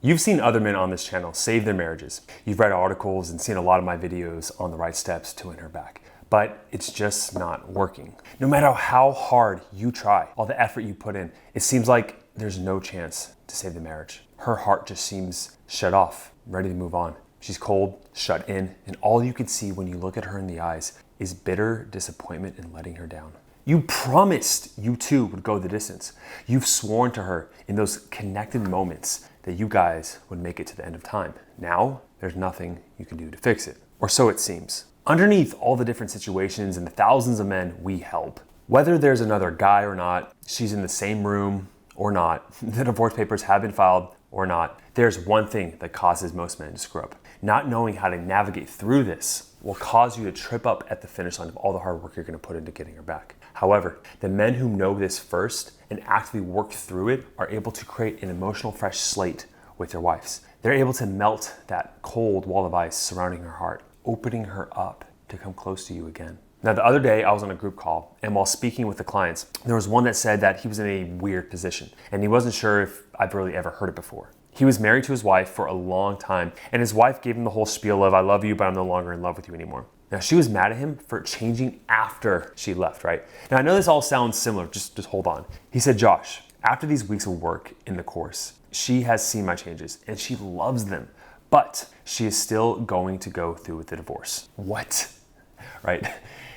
You've seen other men on this channel save their marriages. You've read articles and seen a lot of my videos on the right steps to win her back. But it's just not working. No matter how hard you try, all the effort you put in, it seems like there's no chance to save the marriage. Her heart just seems shut off, ready to move on. She's cold, shut in, and all you can see when you look at her in the eyes is bitter disappointment in letting her down. You promised you two would go the distance. You've sworn to her in those connected moments that you guys would make it to the end of time. Now, there's nothing you can do to fix it. Or so it seems. Underneath all the different situations and the thousands of men we help, whether there's another guy or not, she's in the same room or not, the divorce papers have been filed or not, there's one thing that causes most men to screw up. Not knowing how to navigate through this will cause you to trip up at the finish line of all the hard work you're gonna put into getting her back. However, the men who know this first and actively work through it are able to create an emotional fresh slate with their wives. They're able to melt that cold wall of ice surrounding her heart, opening her up to come close to you again. Now, the other day I was on a group call, and while speaking with the clients, there was one that said that he was in a weird position and he wasn't sure if I've really ever heard it before. He was married to his wife for a long time, and his wife gave him the whole spiel of, "I love you, but I'm no longer in love with you anymore." Now, she was mad at him for changing after she left, right? Now, I know this all sounds similar, just hold on. He said, "Josh, after these weeks of work in the course, she has seen my changes and she loves them, but she is still going to go through with the divorce." What? Right?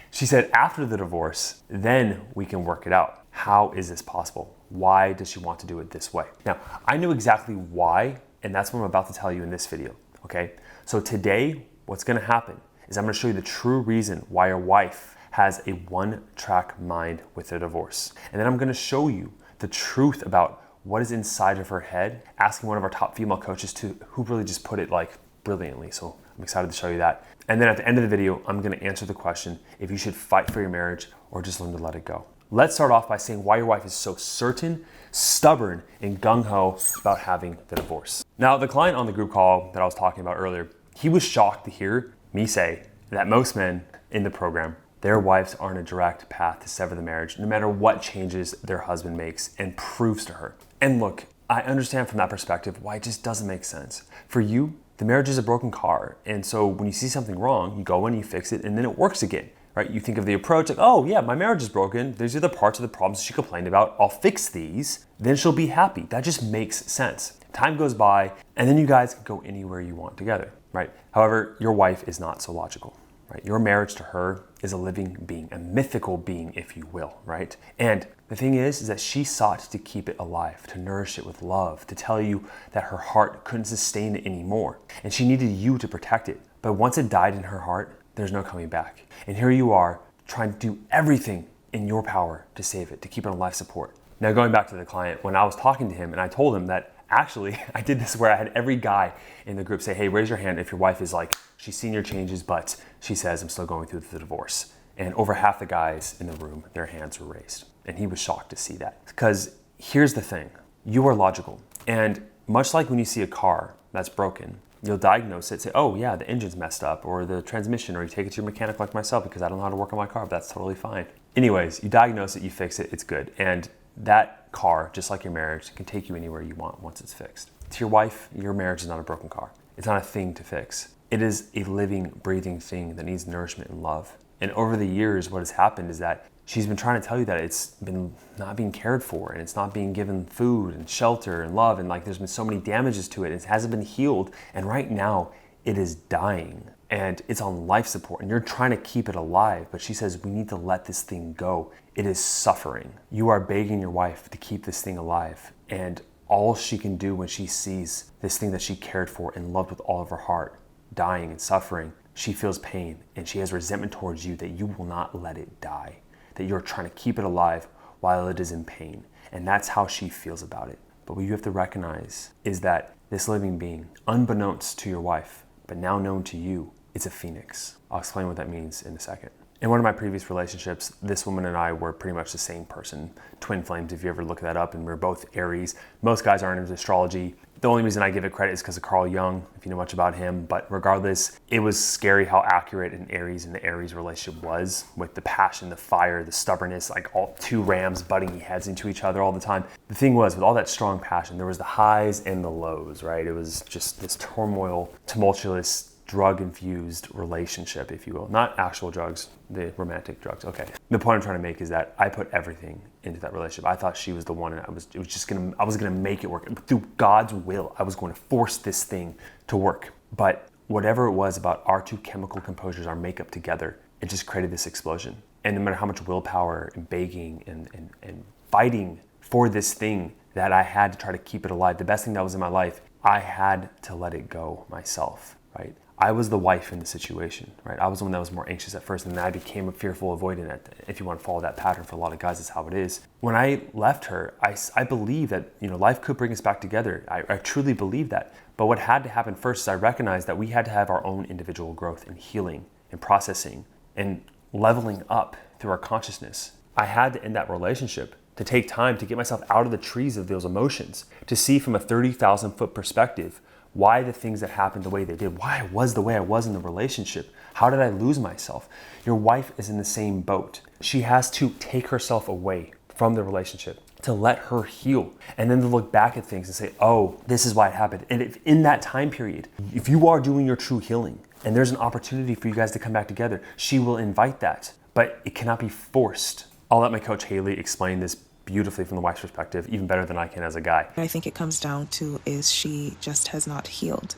She said, after the divorce, then we can work it out. How is this possible? Why does she want to do it this way? Now, I knew exactly why, and that's what I'm about to tell you in this video, okay? So today, what's gonna happen is I'm gonna show you the true reason why your wife has a one-track mind with a divorce. And then I'm gonna show you the truth about what is inside of her head, asking one of our top female coaches who really just put it like brilliantly. So I'm excited to show you that. And then at the end of the video, I'm gonna answer the question if you should fight for your marriage or just learn to let it go. Let's start off by saying why your wife is so certain, stubborn, and gung-ho about having the divorce. Now, the client on the group call that I was talking about earlier, he was shocked to hear me say that most men in the program, their wives are on a direct path to sever the marriage, no matter what changes their husband makes and proves to her. And look, I understand from that perspective why it just doesn't make sense. For you, the marriage is a broken car. And so when you see something wrong, you go in, you fix it, and then it works again, right? You think of the approach like, oh yeah, my marriage is broken. There's other parts of the problems she complained about. I'll fix these, then she'll be happy. That just makes sense. Time goes by, and then you guys can go anywhere you want together, right? However, your wife is not so logical, right? Your marriage to her is a living being, a mythical being, if you will, right? And the thing is that she sought to keep it alive, to nourish it with love, to tell you that her heart couldn't sustain it anymore. And she needed you to protect it. But once it died in her heart, there's no coming back. And here you are trying to do everything in your power to save it, to keep it on life support. Now, going back to the client, when I was talking to him and I told him that actually I did this where I had every guy in the group say, hey, raise your hand if your wife is like, she's seen your changes, but she says, I'm still going through the divorce. And over half the guys in the room, their hands were raised. And he was shocked to see that. Because here's the thing, you are logical. And much like when you see a car that's broken, you'll diagnose it, say, oh yeah, the engine's messed up, or the transmission, or you take it to your mechanic like myself because I don't know how to work on my car, but that's totally fine. Anyways, you diagnose it, you fix it, it's good. And that car, just like your marriage, can take you anywhere you want once it's fixed. To your wife, your marriage is not a broken car. It's not a thing to fix. It is a living, breathing thing that needs nourishment and love. And over the years, what has happened is that she's been trying to tell you that it's been not being cared for and it's not being given food and shelter and love, and like there's been so many damages to it. It hasn't been healed, and right now it is dying and it's on life support, and you're trying to keep it alive, but she says we need to let this thing go. It is suffering. You are begging your wife to keep this thing alive, and all she can do when she sees this thing that she cared for and loved with all of her heart dying and suffering, she feels pain and she has resentment towards you that you will not let it die, that you're trying to keep it alive while it is in pain. And that's how she feels about it. But what you have to recognize is that this living being, unbeknownst to your wife, but now known to you, is a phoenix. I'll explain what that means in a second. In one of my previous relationships, this woman and I were pretty much the same person. Twin flames, if you ever look that up, and we're both Aries. Most guys aren't into astrology. The only reason I give it credit is because of Carl Jung, if you know much about him. But regardless, it was scary how accurate an Aries and the Aries relationship was, with the passion, the fire, the stubbornness, like all two rams butting heads into each other all the time. The thing was, with all that strong passion, there was the highs and the lows, right? It was just this turmoil, tumultuous, drug-infused relationship, if you will. Not actual drugs, the romantic drugs. Okay. The point I'm trying to make is that I put everything into that relationship. I thought she was the one, and I was gonna make it work. Through God's will, I was going to force this thing to work. But whatever it was about our two chemical composures, our makeup together, it just created this explosion. And no matter how much willpower and begging and fighting for this thing that I had to try to keep it alive, the best thing that was in my life, I had to let it go myself, right? I was the wife in the situation, right? I was the one that was more anxious at first, and then I became a fearful avoidant. If you want to follow that pattern, for a lot of guys, that's how it is. When I left her, I believe that, life could bring us back together. I truly believe that. But what had to happen first is I recognized that we had to have our own individual growth and healing and processing and leveling up through our consciousness. I had to end that relationship to take time to get myself out of the trees of those emotions, to see from a 30,000 foot perspective why the things that happened the way they did, why I was the way I was in the relationship. How did I lose myself? Your wife is in the same boat. She has to take herself away from the relationship to let her heal, and then to look back at things and say, oh, this is why it happened. And if in that time period, if you are doing your true healing and there's an opportunity for you guys to come back together, she will invite that, but it cannot be forced. I'll let my coach Haley explain this beautifully from the wife's perspective, even better than I can as a guy. I think it comes down to is she just has not healed.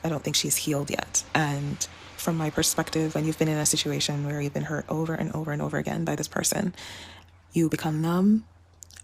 I don't think she's healed yet. And from my perspective, when you've been in a situation where you've been hurt over and over and over again by this person, you become numb,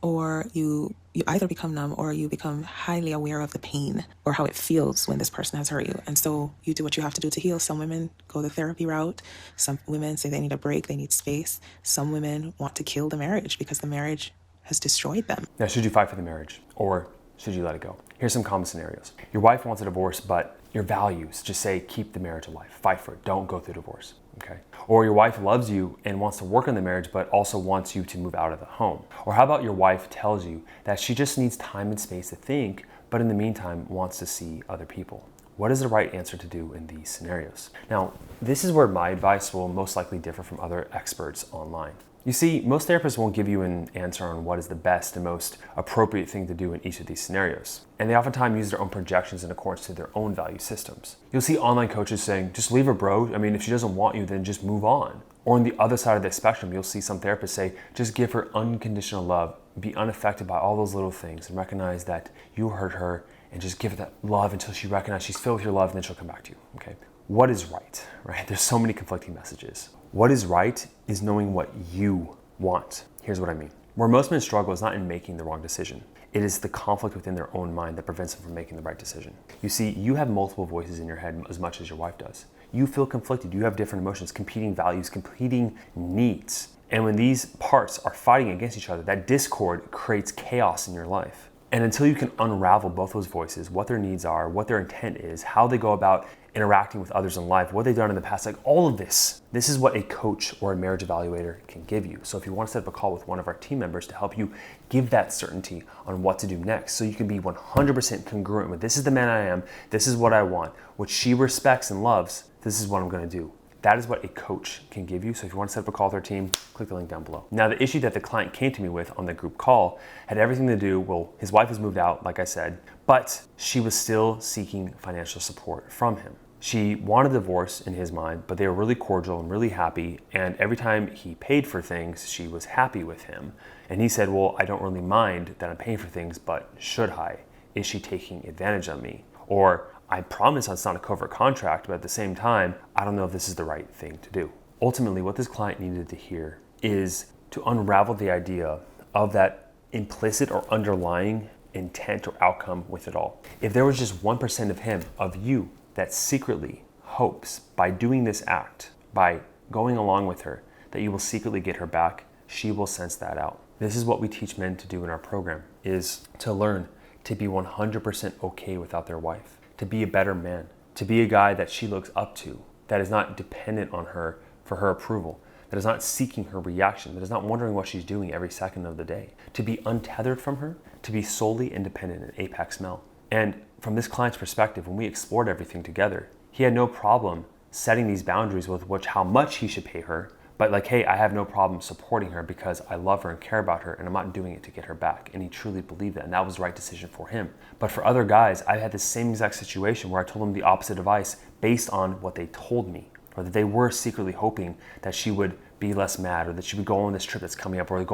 or you either become numb or you become highly aware of the pain or how it feels when this person has hurt you. And so you do what you have to do to heal. Some women go the therapy route. Some women say they need a break, they need space. Some women want to kill the marriage because the marriage has destroyed them. Now, should you fight for the marriage, or should you let it go? Here's some common scenarios. Your wife wants a divorce, but your values just say keep the marriage alive, fight for it, don't go through divorce, okay? Or your wife loves you and wants to work on the marriage, but also wants you to move out of the home. Or how about your wife tells you that she just needs time and space to think, but in the meantime wants to see other people? What is the right answer to do in these scenarios? Now, this is where my advice will most likely differ from other experts online. You see, most therapists won't give you an answer on what is the best and most appropriate thing to do in each of these scenarios. And they oftentimes use their own projections in accordance to their own value systems. You'll see online coaches saying, just leave her, bro. I mean, if she doesn't want you, then just move on. Or on the other side of the spectrum, you'll see some therapists say, just give her unconditional love, be unaffected by all those little things, and recognize that you hurt her, and just give her that love until she recognizes she's filled with your love, and then she'll come back to you, okay? What is right? There's so many conflicting messages. What is right is knowing what you want. Here's what I mean. Where most men struggle is not in making the wrong decision. It is the conflict within their own mind that prevents them from making the right decision. You see, you have multiple voices in your head as much as your wife does. You feel conflicted. You have different emotions, competing values, competing needs. And when these parts are fighting against each other, that discord creates chaos in your life. And until you can unravel both those voices, what their needs are, what their intent is, how they go about interacting with others in life, what they've done in the past, like all of this is what a coach or a marriage evaluator can give you. So if you want to set up a call with one of our team members to help you give that certainty on what to do next, so you can be 100% congruent with this is the man I am, this is what I want, what she respects and loves, this is what I'm going to do. That is what a coach can give you. So if you want to set up a call with our team, click the link down below. Now, the issue that the client came to me with on the group call had everything to do, well, his wife has moved out, like I said, but she was still seeking financial support from him. She wanted a divorce in his mind, but they were really cordial and really happy. And every time he paid for things, she was happy with him. And he said, well, I don't really mind that I'm paying for things, but should I? Is she taking advantage of me? Or I promise it's not a covert contract, but at the same time, I don't know if this is the right thing to do. Ultimately, what this client needed to hear is to unravel the idea of that implicit or underlying intent or outcome with it all. If there was just 1% of him, of you, that secretly hopes by doing this act, by going along with her, that you will secretly get her back, she will sense that out. This is what we teach men to do in our program, is to learn to be 100% okay without their wife, to be a better man, to be a guy that she looks up to, that is not dependent on her for her approval, that is not seeking her reaction, that is not wondering what she's doing every second of the day, to be untethered from her, to be solely independent and apex male. And from this client's perspective, when we explored everything together, he had no problem setting these boundaries with how much he should pay her, but like, hey, I have no problem supporting her because I love her and care about her, and I'm not doing it to get her back. And he truly believed that, and that was the right decision for him. But for other guys, I had the same exact situation where I told them the opposite advice based on what they told me, or that they were secretly hoping that she would be less mad, or that she would go on this trip that's coming up, or they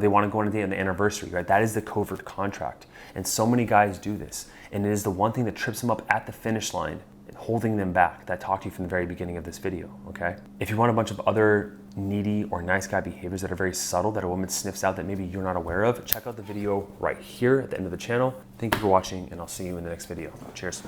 want to go on a date on the anniversary, right? That is the covert contract. And so many guys do this. And it is the one thing that trips them up at the finish line, holding them back, that I talked to you from the very beginning of this video, okay? If you want a bunch of other needy or nice guy behaviors that are very subtle that a woman sniffs out that maybe you're not aware of, check out the video right here at the end of the channel. Thank you for watching, and I'll see you in the next video. Cheers.